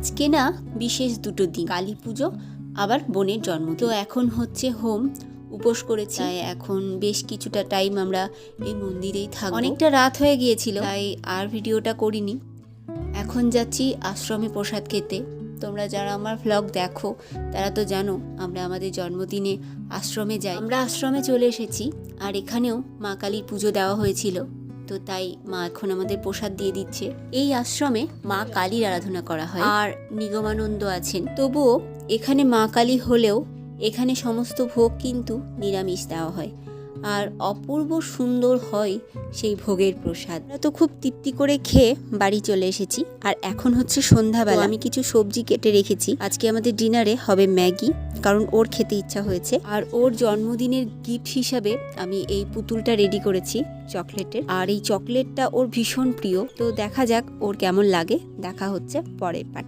আজকে না বিশেষ দুটো দিন, কালী পুজো আবার বোনের জন্ম। তো এখন হচ্ছে হোম, উপোস করেছি, তাই এখন বেশ কিছুটা টাইম আমরা এই মন্দিরেই থাকবো। অনেকটা রাত হয়ে গিয়েছিল, তাই আর ভিডিওটা করিনি। এখন যাচ্ছি আশ্রমে প্রসাদ খেতে। তোমরা যারা আমার ভ্লগ দেখো তারা তো জানো আমরা আমাদের জন্মদিনে আশ্রমে যাই। আমরা আশ্রমে চলে এসেছি, আর এখানেও মা কালীর পুজো দেওয়া হয়েছিল, তো তাই মা এখন আমাদের প্রসাদ দিয়ে দিচ্ছে। এই আশ্রমে মা কালীর আরাধনা করা হয়, আর নিগমানন্দ আছেন। তবুও এখানে মা কালী হলেও এখানে সমস্ত ভোগ কিন্তু নিরামিষ দেওয়া হয়, আর অপূর্ব সুন্দর হয় সেই ভোগের প্রসাদ। আমরা তো খুব তৃপ্তি করে খেয়ে বাড়ি চলে এসেছি, আর এখন হচ্ছে সন্ধ্যাবেলা। আমি কিছু সবজি কেটে রেখেছি, আজকে আমাদের ডিনারে হবে ম্যাগি, কারণ ওর খেতে ইচ্ছা হয়েছে। আর ওর জন্মদিনের গিফট হিসাবে আমি এই পুতুলটা রেডি করেছি চকলেটের, আর এই চকলেটটা ওর ভীষণ প্রিয়। তো দেখা যাক ওর কেমন লাগে, দেখা হচ্ছে পরের পার্টে।